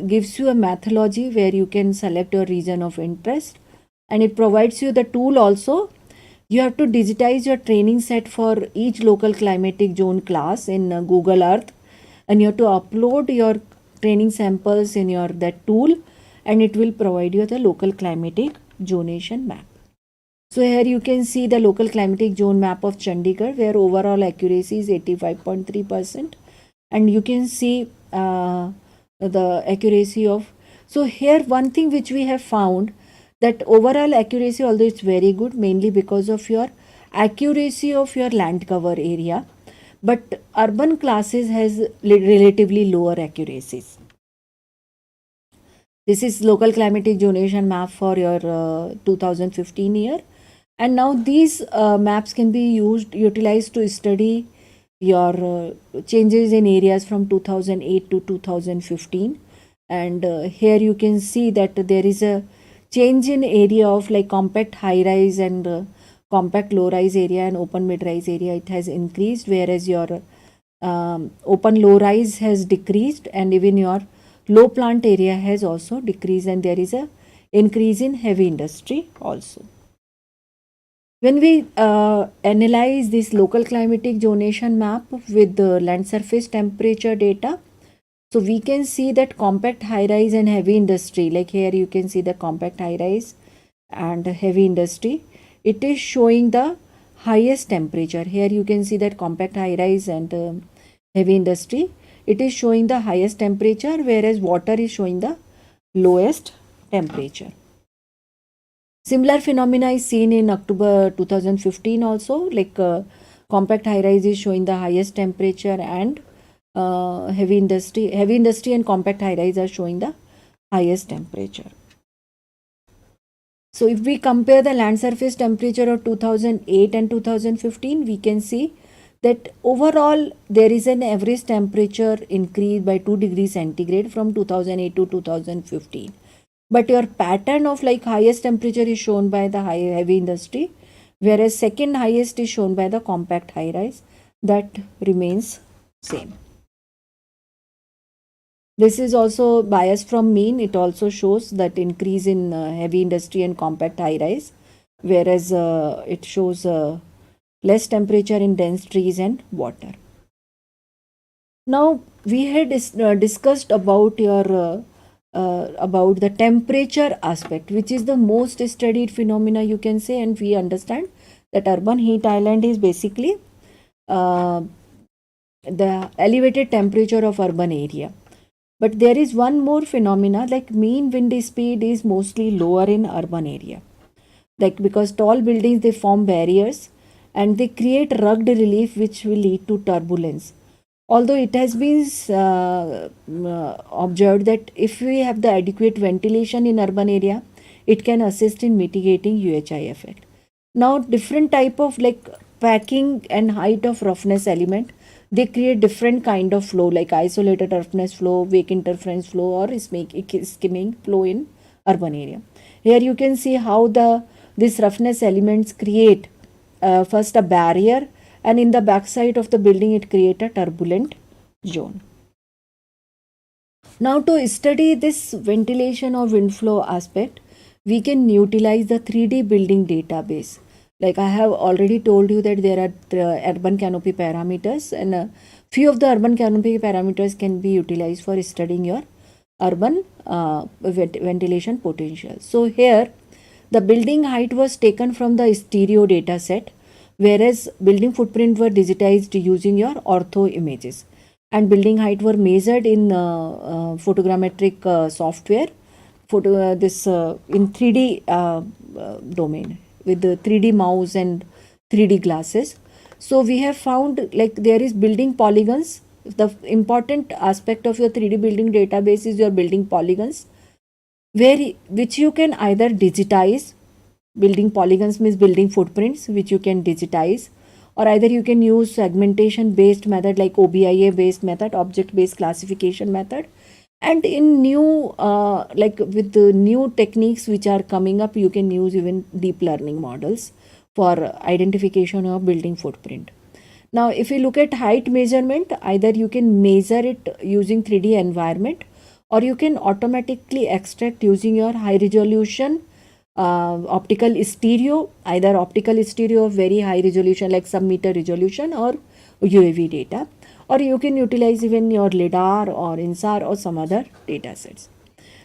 gives you a methodology where you can select your region of interest, and it provides you the tool also. You have to digitize your training set for each local climatic zone class in Google Earth, and you have to upload your training samples in your that tool, and it will provide you the local climatic zonation map. So here you can see the local climatic zone map of Chandigarh, where overall accuracy is 85.3%, and you can see the accuracy of. So here one thing which we have found, that overall accuracy, although it's very good, mainly because of your accuracy of your land cover area, but urban classes has relatively lower accuracies. This is local climatic zonation map for your 2015 year, and now these maps can be utilized to study your changes in areas from 2008 to 2015. And here you can see that there is a change in area of like compact high rise and compact low rise area and open mid rise area. It has increased, whereas your open low rise has decreased, and even your low plant area has also decreased, and there is a increase in heavy industry also. When we analyze this local climatic zonation map with the land surface temperature data, so we can see that compact high rise and heavy industry, like here you can see the compact high rise and heavy industry, it is showing the highest temperature. Here you can see that compact high rise and heavy industry, it is showing the highest temperature, whereas water is showing the lowest temperature. Similar phenomena is seen in October 2015 also, like compact high rise is showing the highest temperature, and heavy industry and compact high rise are showing the highest temperature. So if we compare the land surface temperature of 2008 and 2015, we can see that overall there is an average temperature increase by 2 degrees centigrade from 2008 to 2015. But your pattern of like highest temperature is shown by the heavy industry, whereas second highest is shown by the compact high rise. That remains same. This is also bias from mean. It also shows that increase in heavy industry and compact high rise, whereas it shows less temperature in dense trees and water. Now we had discussed about your about the temperature aspect, which is the most studied phenomena you can say, and we understand that urban heat island is basically the elevated temperature of urban area. But there is one more phenomena, like mean wind speed is mostly lower in urban area. Like because tall buildings, they form barriers and they create rugged relief which will lead to turbulence. Although it has been observed that if we have the adequate ventilation in urban area, it can assist in mitigating UHI effect. Now different type of like packing and height of roughness element, they create different kind of flow, like isolated roughness flow, wake interference flow, or skimming flow in urban area. Here you can see how these roughness elements create first a barrier, and in the backside of the building it create a turbulent zone. Now to study this ventilation or wind flow aspect, we can utilize the 3D building database. Like I have already told you that there are urban canopy parameters, and few of the urban canopy parameters can be utilized for studying your urban ventilation potential. So here the building height was taken from the stereo data set, whereas building footprint were digitized using your ortho images, and building height were measured in photogrammetric software, in 3D domain with the 3D mouse and 3D glasses. So we have found like there is building polygons. The important aspect of your 3D building database is your building polygons, which you can either digitize. Building polygons means building footprints which you can digitize, or either you can use segmentation based method like OBIA based method, object based classification method. And in new like with the new techniques which are coming up, you can use even deep learning models for identification of building footprint. Now if you look at height measurement, either you can measure it using 3D environment, or you can automatically extract using your high resolution optical stereo, either optical stereo of very high resolution like sub-meter resolution, or UAV data, or you can utilize even your LIDAR or INSAR or some other data sets.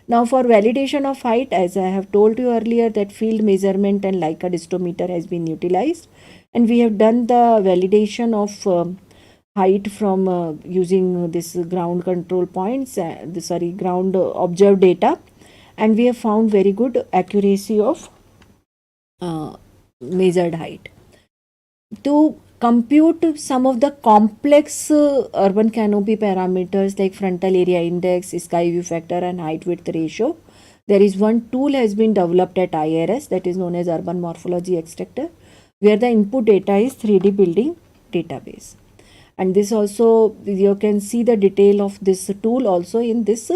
Now for validation of height, as I have told you earlier, that field measurement and Leica distometer has been utilized, and we have done the validation of height from using this ground control points, ground observed data, and we have found very good accuracy of measured height. To compute some of the complex urban canopy parameters like frontal area index, sky view factor, and height width ratio, there is one tool has been developed at IIRS, that is known as Urban Morphology Extractor, where the input data is 3D building database. And this also, you can see the detail of this tool also in this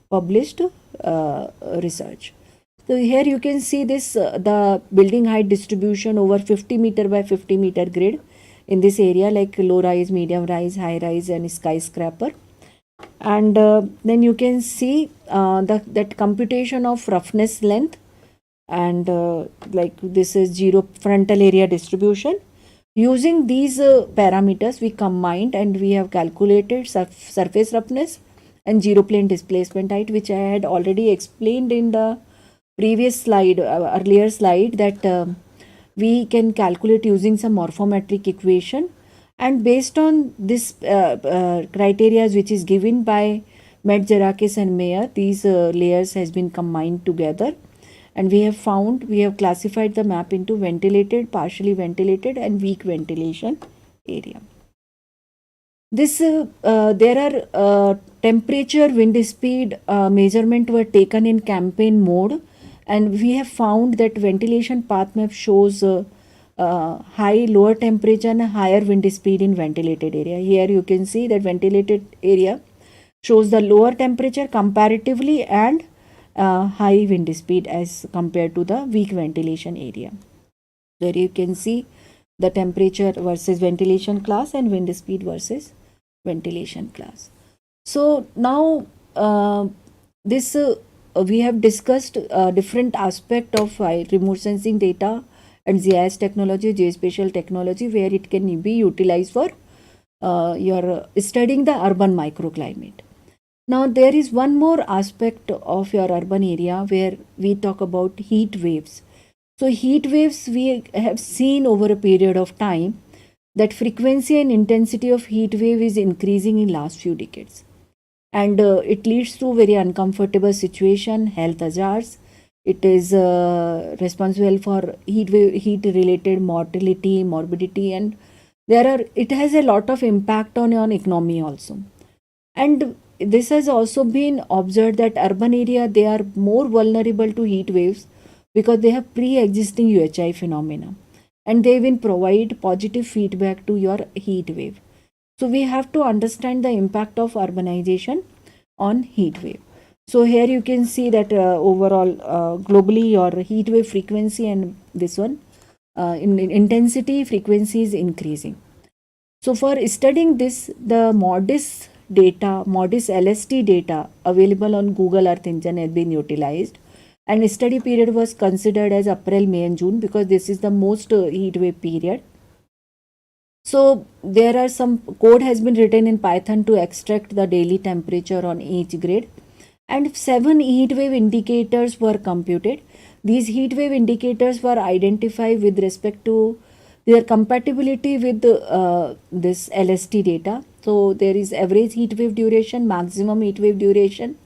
published research. So here you can see this the building height distribution over 50 meter by 50 meter grid in this area, like low rise, medium rise, high rise, and skyscraper. And then you can see that computation of roughness length, and like this is zero frontal area distribution. Using these parameters, we combined and we have calculated surface roughness and zero plane displacement height, which I had already explained in the previous slide, earlier slide, that we can calculate using some morphometric equation, and based on this criteria which is given by Metzerakis and Mayer, these layers has been combined together, and we have classified the map into ventilated, partially ventilated, and weak ventilation area. This there are temperature, wind speed measurement were taken in campaign mode, and we have found that ventilation path map shows high lower temperature and higher wind speed in ventilated area. Here you can see that ventilated area shows the lower temperature comparatively and high wind speed as compared to the weak ventilation area. There you can see the temperature versus ventilation class and wind speed versus ventilation class. So now this we have discussed different aspect of remote sensing data and GIS technology, geospatial technology, where it can be utilized for your studying the urban microclimate. Now there is one more aspect of your urban area where we talk about heat waves. So heat waves, we have seen over a period of time that frequency and intensity of heat wave is increasing in last few decades. and it leads to very uncomfortable situation, health hazards. It is responsible for heat related mortality, morbidity, and it has a lot of impact on economy also. And this has also been observed that urban area, they are more vulnerable to heat waves because they have pre-existing UHI phenomena, and they will provide positive feedback to your heat wave. So we have to understand the impact of urbanization on heat wave. So here you can see that overall globally your heat wave frequency and this one in intensity frequency is increasing. So for studying this, the MODIS LST data available on Google Earth Engine has been utilized, and study period was considered as April, May and June because this is the most heat wave period. So there are some code has been written in Python to extract the daily temperature on each grid, and 7 heat wave indicators were computed. These heat wave indicators were identified with respect to their compatibility with this LST data. So there is average heat wave duration, maximum heat wave duration,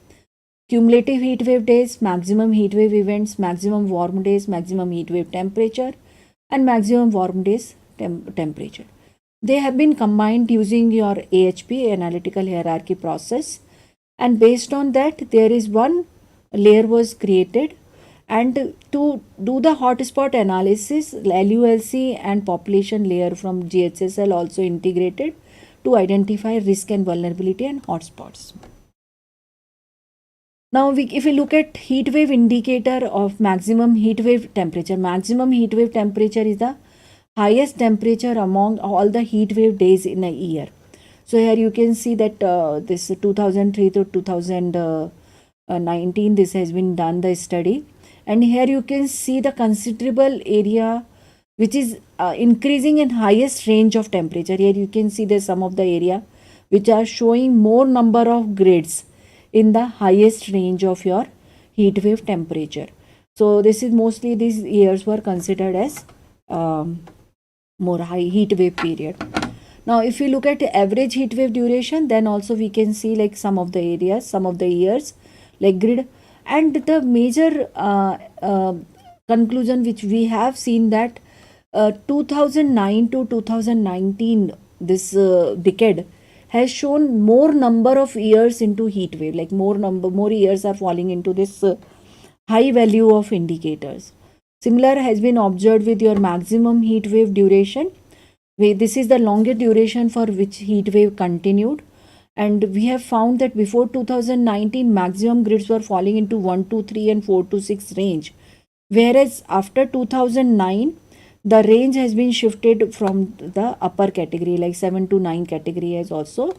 cumulative heat wave days, maximum heat wave events, maximum warm days, maximum heat wave temperature, and maximum warm days temperature. They have been combined using your AHP, analytical hierarchy process, and based on that there is one layer was created, and to do the hotspot analysis, LULC and population layer from GHSL also integrated to identify risk and vulnerability and hotspots. Now if we look at heat wave indicator of maximum heat wave temperature is the highest temperature among all the heat wave days in a year. So here you can see that this 2003 to 2019 this has been done the study, and here you can see the considerable area which is increasing in highest range of temperature. Here you can see the some of the area which are showing more number of grids in the highest range of your heat wave temperature. So this is mostly these years were considered as more high heat wave period. Now if we look at the average heat wave duration, then also we can see like some of the areas, some of the years like grid, and the major conclusion which we have seen that 2009 to 2019 this decade has shown more number of years into heat wave, like more years are falling into this high value of indicators. Similar has been observed with your maximum heat wave duration. This is the longest duration for which heat wave continued, and we have found that before 2019 maximum grids were falling into 1 to 3 and 4 to 6 range, whereas after 2009 the range has been shifted from the upper category, like 7 to 9 category has also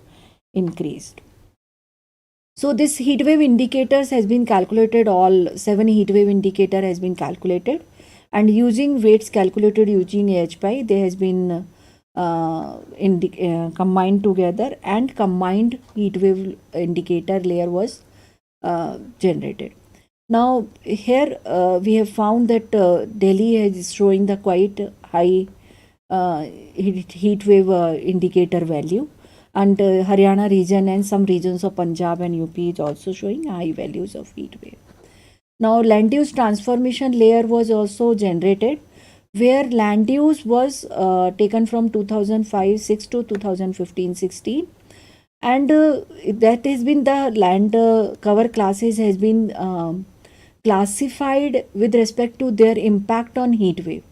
increased. So this heat wave indicators has been calculated, all 7 heat wave indicator has been calculated, and using weights calculated using AHPI, they has been combined together, and combined heat wave indicator layer was generated. Now here we have found that Delhi is showing the quite high heat wave indicator value, and Haryana region and some regions of Punjab and UP is also showing high values of heat wave. Now land use transformation layer was also generated, where land use was taken from 2005-6 to 2015-16, and that has been the land cover classes has been classified with respect to their impact on heat wave.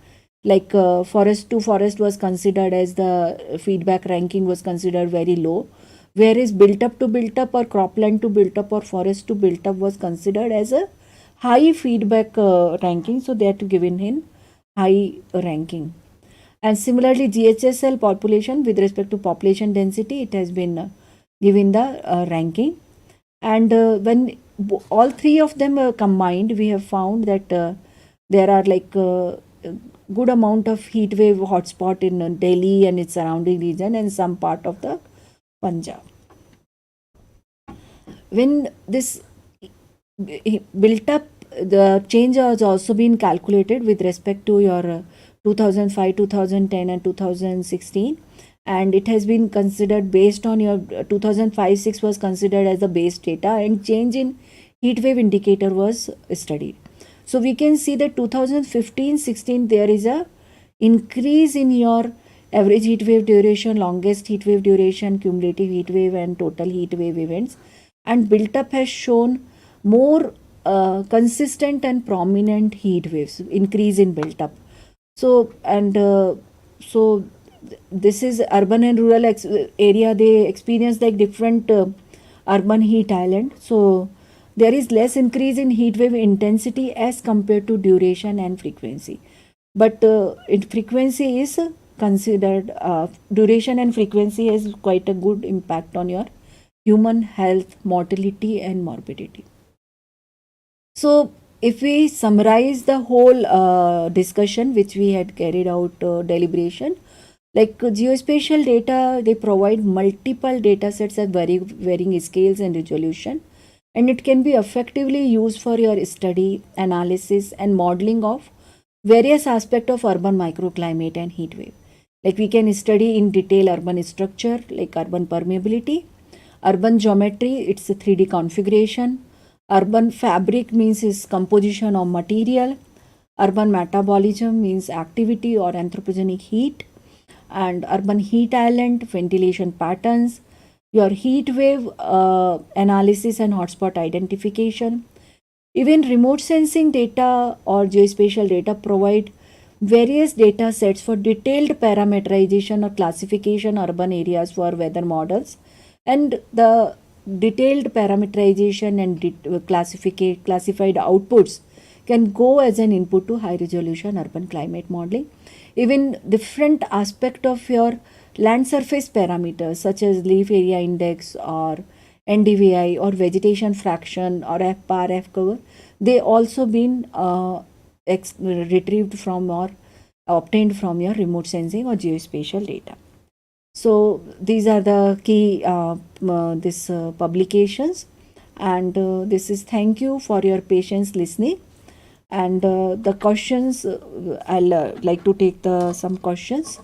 Like forest to forest was considered as the feedback ranking was considered very low, whereas built up to built up or cropland to built up or forest to built up was considered as a high feedback ranking, so that given in high ranking. And similarly GHSL population with respect to population density, it has been given the ranking, and when all three of them are combined, we have found that there are like good amount of heat wave hotspot in Delhi and its surrounding region and some part of the Punjab. When this built up, the change has also been calculated with respect to your 2005, 2010 and 2016, and it has been considered based on your 2005-6 was considered as the base data, and change in heat wave indicator was studied. So we can see that 2015-16 there is a increase in your average heat wave duration, longest heat wave duration, cumulative heat wave, and total heat wave events, and built up has shown more consistent and prominent heat waves, increase in built up. So this is urban and rural area, they experience like different urban heat island. So there is less increase in heat wave intensity as compared to duration and frequency, but frequency is considered, duration and frequency has quite a good impact on your human health, mortality and morbidity. So if we summarize the whole discussion which we had carried out, deliberation, like geospatial data, they provide multiple data sets at varying scales and resolution, and it can be effectively used for your study, analysis and modeling of various aspects of urban microclimate and heat wave. Like we can study in detail urban structure, like urban permeability, urban geometry, it's a 3D configuration, urban fabric means is composition of material, urban metabolism means activity or anthropogenic heat, and urban heat island, ventilation patterns, your heat wave analysis and hotspot identification. Even remote sensing data or geospatial data provide various data sets for detailed parameterization or classification urban areas for weather models, and the detailed parameterization and classified outputs can go as an input to high resolution urban climate modeling. Even different aspect of your land surface parameters such as leaf area index or NDVI or vegetation fraction or FPAR, F cover, they also been retrieved from or obtained from your remote sensing or geospatial data. So these are the key publications, and this is thank you for your patience listening. And the questions, I'll like to take some questions.